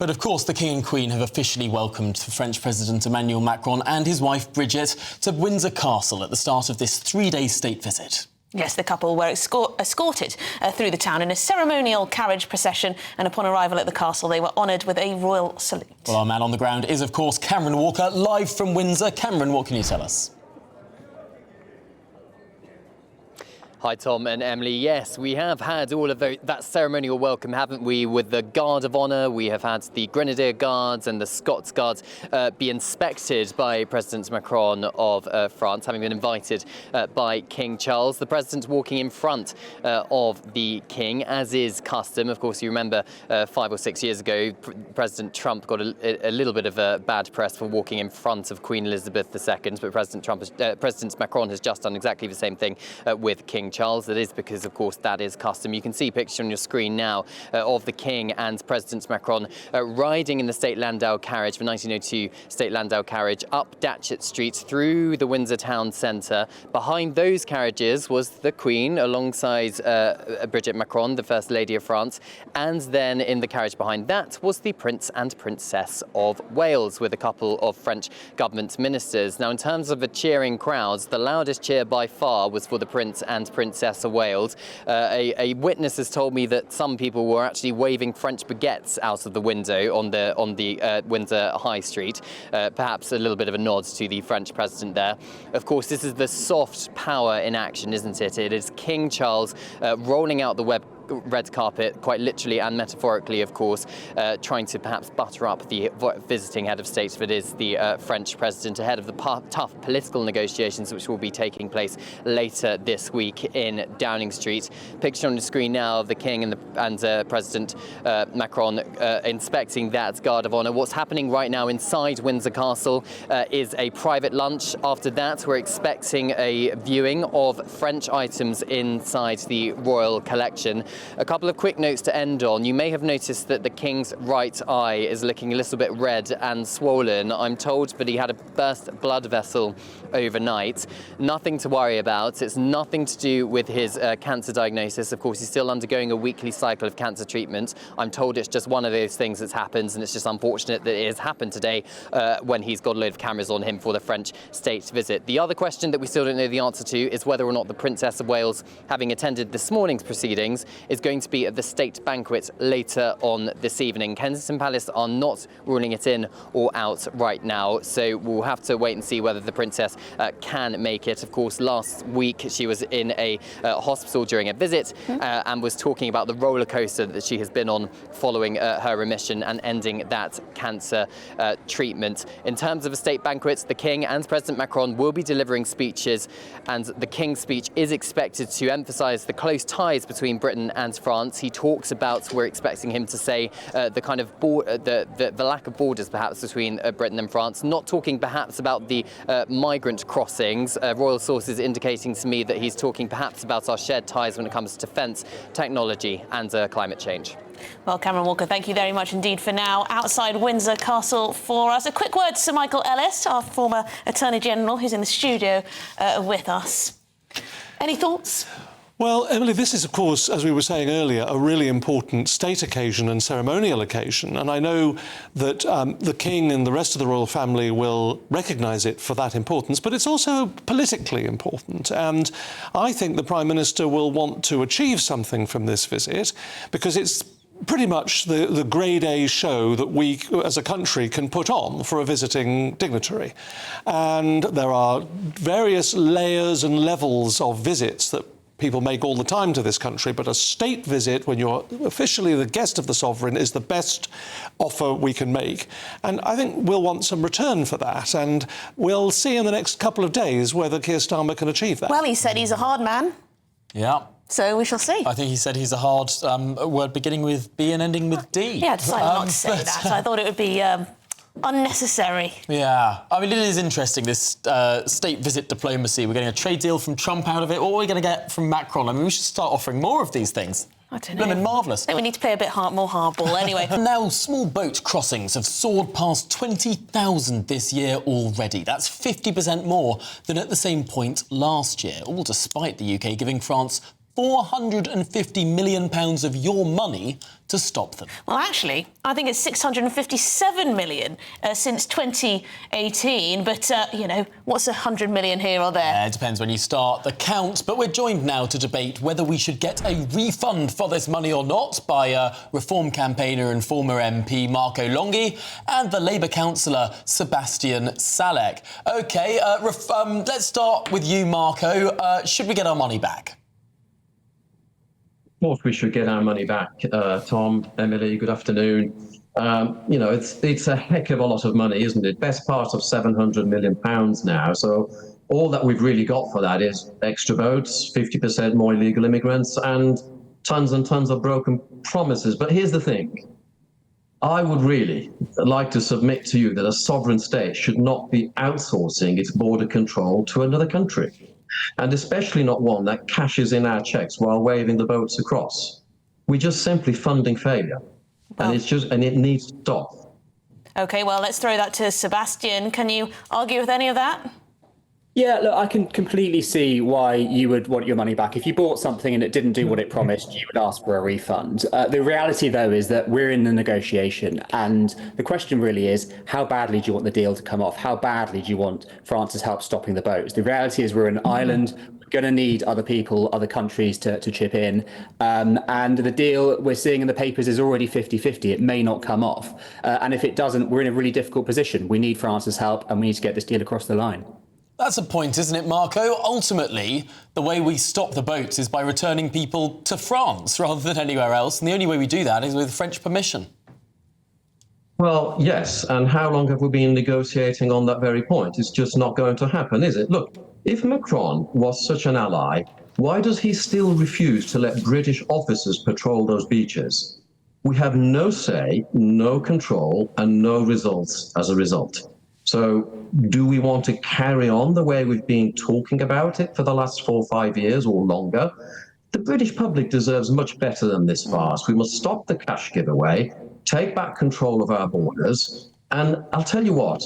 But of course, the King and Queen have officially welcomed French President Emmanuel Macron and his wife Brigitte to Windsor Castle at the start of this three-day state visit. Yes, the couple were escorted through the town in a ceremonial carriage procession, and upon arrival at the castle, they were honoured with a royal salute. Well, our man on the ground is, of course, Cameron Walker, live from Windsor. Cameron, what can you tell us? Hi, Tom and Emily. Yes, we have had all of that ceremonial welcome, haven't we, with the Guard of Honour. We have had the Grenadier Guards and the Scots Guards be inspected by President Macron of France, having been invited by King Charles. The President walking in front of the King, as is custom. Of course, you remember 5 or 6 years ago, President Trump got a little bit of a bad press for walking in front of Queen Elizabeth II, but President Macron has just done exactly the same thing with King Charles. That is because, of course, that is custom. You can see a picture on your screen now of the King and President Macron riding in the State Landau carriage, the 1902 State Landau carriage, up Datchet Street through the Windsor town centre. Behind those carriages was the Queen alongside Brigitte Macron, the First Lady of France, and then in the carriage behind that was the Prince and Princess of Wales with a couple of French government ministers. Now, in terms of the cheering crowds, the loudest cheer by far was for the Prince and Princess of Wales. A witness has told me that some people were actually waving French baguettes out of the window on the Windsor High Street. Perhaps a little bit of a nod to the French president there. Of course, this is the soft power in action, isn't it? It is King Charles rolling out the red carpet, quite literally and metaphorically, of course, trying to perhaps butter up the visiting head of state that is the French president ahead of the tough political negotiations which will be taking place later this week in Downing Street. Picture on the screen now of the King and President Macron inspecting that Guard of Honour. What's happening right now inside Windsor Castle is a private lunch. After that, we're expecting a viewing of French items inside the royal collection. A couple of quick notes to end on. You may have noticed that the King's right eye is looking a little bit red and swollen. I'm told that he had a burst blood vessel overnight. Nothing to worry about. It's nothing to do with his cancer diagnosis. Of course, he's still undergoing a weekly cycle of cancer treatment. I'm told it's just one of those things that's happened, and it's just unfortunate that it has happened today when he's got a load of cameras on him for the French state visit. The other question that we still don't know the answer to is whether or not the Princess of Wales, having attended this morning's proceedings, is going to be at the state banquet later on this evening. Kensington Palace are not ruling it in or out right now, so we'll have to wait and see whether the Princess can make it. Of course, last week she was in a hospital during a visit and was talking about the roller coaster that she has been on following her remission and ending that cancer treatment. In terms of a state banquet, the King and President Macron will be delivering speeches, and the King's speech is expected to emphasise the close ties between Britain and France. He talks about, we're expecting him to say, the kind of the lack of borders perhaps between Britain and France, not talking perhaps about the migrant crossings. Royal sources indicating to me that he's talking perhaps about our shared ties when it comes to defence, technology and climate change. Well, Cameron Walker, thank you very much indeed for now. Outside Windsor Castle for us. A quick word to Sir Michael Ellis, our former Attorney General, who's in the studio with us. Any thoughts? Well, Emily, this is, of course, as we were saying earlier, a really important state occasion and ceremonial occasion. And I know that the King and the rest of the royal family will recognise it for that importance, but it's also politically important. And I think the Prime Minister will want to achieve something from this visit because it's pretty much the grade A show that we as a country can put on for a visiting dignitary. And there are various layers and levels of visits that people make all the time to this country, but a state visit when you're officially the guest of the sovereign is the best offer we can make. And I think we'll want some return for that, and we'll see in the next couple of days whether Keir Starmer can achieve that. Well, he said he's a hard man. Yeah. So we shall see. I think he said he's a hard word beginning with B and ending with D. Yeah, I decided not to say that. I thought it would be unnecessary. Yeah. I mean, it is interesting, this state visit diplomacy. We're getting a trade deal from Trump out of it. What are we going to get from Macron? I mean, we should start offering more of these things. I don't know. They've been marvellous. I think we need to play a bit more hardball anyway. Now, small boat crossings have soared past 20,000 this year already. That's 50% more than at the same point last year, all despite the UK giving France £450 million of your money to stop them? Well, actually, I think it's 657 million since 2018. But, you know, what's 100 million here or there? It depends when you start the count. But we're joined now to debate whether we should get a refund for this money or not by Reform campaigner and former MP Marco Longhi and the Labour councillor Sebastian Salek. OK, let's start with you, Marco. Should we get our money back? Of course we should get our money back, Tom, Emily, good afternoon. You know, it's a heck of a lot of money, isn't it? Best part of £700 million now. So all that we've really got for that is extra votes, 50% more illegal immigrants, and tons of broken promises. But here's the thing. I would really like to submit to you that a sovereign state should not be outsourcing its border control to another country. And especially not one that cashes in our checks while waving the boats across. We're just simply funding failure. Well, and it needs to stop. OK, well, let's throw that to Sebastian. Can you argue with any of that? Yeah, look, I can completely see why you would want your money back. If you bought something and it didn't do what it promised, you would ask for a refund. The reality, though, is that we're in the negotiation. And the question really is, how badly do you want the deal to come off? How badly do you want France's help stopping the boats? The reality is we're an island. We're going to need other people, other countries to chip in. And the deal we're seeing in the papers is already 50-50. It may not come off. And if it doesn't, we're in a really difficult position. We need France's help and we need to get this deal across the line. That's a point, isn't it, Marco? Ultimately, the way we stop the boats is by returning people to France rather than anywhere else, and the only way we do that is with French permission. Well, yes, and how long have we been negotiating on that very point? It's just not going to happen, is it? Look, if Macron was such an ally, why does he still refuse to let British officers patrol those beaches? We have no say, no control, and no results as a result. So do we want to carry on the way we've been talking about it for the last 4 or 5 years or longer? The British public deserves much better than this farce. We must stop the cash giveaway, take back control of our borders, and I'll tell you what,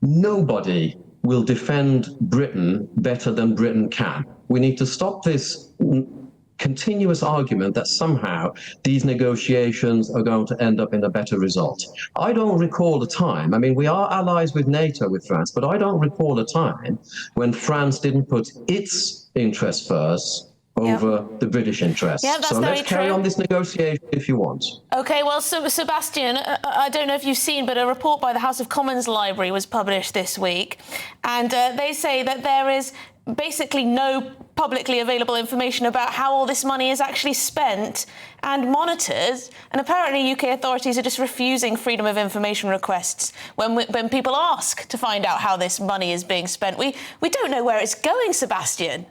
nobody will defend Britain better than Britain can. We need to stop this continuous argument that somehow these negotiations are going to end up in a better result. I don't recall a time, I mean, we are allies with NATO, with France, but I don't recall a time when France didn't put its interests first over the British interests. Yeah, that's so very let's carry true. on this negotiation if you want. OK, well, Sebastian, I don't know if you've seen, but a report by the House of Commons Library was published this week, and they say that there is basically no publicly available information about how all this money is actually spent and monitored. And apparently UK authorities are just refusing freedom of information requests when people ask to find out how this money is being spent. We don't know where it's going, Sebastian.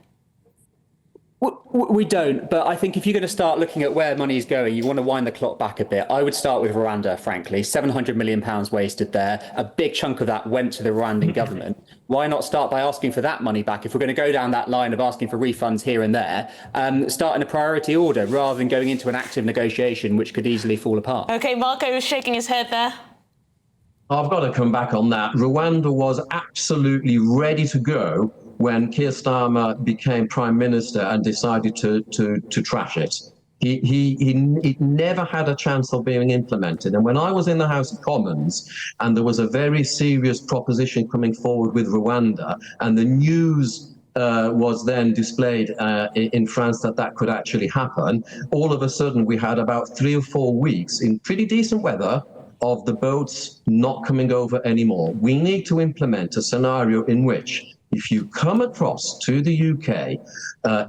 We don't, but I think if you're going to start looking at where money is going, you want to wind the clock back a bit. I would start with Rwanda, frankly. £700 million wasted there. A big chunk of that went to the Rwandan government. Why not start by asking for that money back? If we're going to go down that line of asking for refunds here and there, start in a priority order rather than going into an active negotiation, which could easily fall apart. OK, Marco is shaking his head there. I've got to come back on that. Rwanda was absolutely ready to go when Keir Starmer became Prime Minister and decided to trash it. He never had a chance of being implemented. And when I was in the House of Commons and there was a very serious proposition coming forward with Rwanda, and the news was then displayed in France that could actually happen, all of a sudden we had about 3 or 4 weeks in pretty decent weather of the boats not coming over anymore. We need to implement a scenario in which if you come across to the UK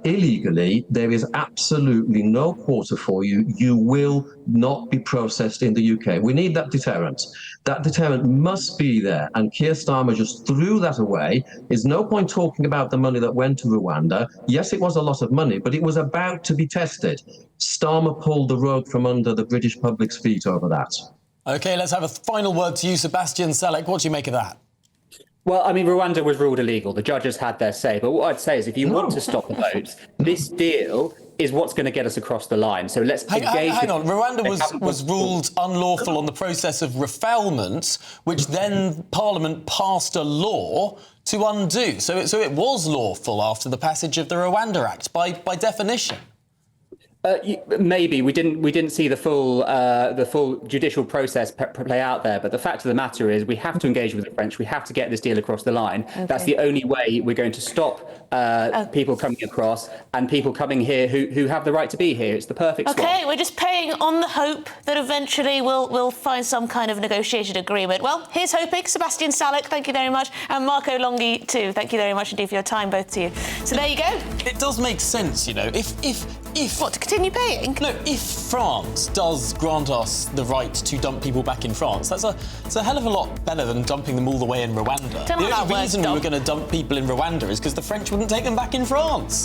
illegally, there is absolutely no quarter for you. You will not be processed in the UK. We need that deterrent. That deterrent must be there. And Keir Starmer just threw that away. There's no point talking about the money that went to Rwanda. Yes, it was a lot of money, but it was about to be tested. Starmer pulled the rug from under the British public's feet over that. OK, let's have a final word to you, Sebastian Salek. What do you make of that? Well, I mean, Rwanda was ruled illegal. The judges had their say. But what I'd say is if you want to stop the votes, this deal is what's going to get us across the line. So let's engage... Hang on. Rwanda was ruled unlawful on the process of refoulement, which then Parliament passed a law to undo. So it was lawful after the passage of the Rwanda Act, by definition. Maybe we didn't see the full judicial process play out there. But the fact of the matter is, we have to engage with the French. We have to get this deal across the line. Okay. That's the only way we're going to stop people coming across and people coming here who have the right to be here. It's the perfect swap. Okay, we're just paying on the hope that eventually we'll find some kind of negotiated agreement. Well, here's hoping. Sebastian Salek, thank you very much, and Marco Longhi too. Thank you very much indeed for your time, both to you. So there you go. It does make sense, you know, if What, to continue paying? No, if France does grant us the right to dump people back in France, it's a hell of a lot better than dumping them all the way in Rwanda. Don't know The how only that reason works, we were going to dump people in Rwanda is because the French wouldn't take them back in France.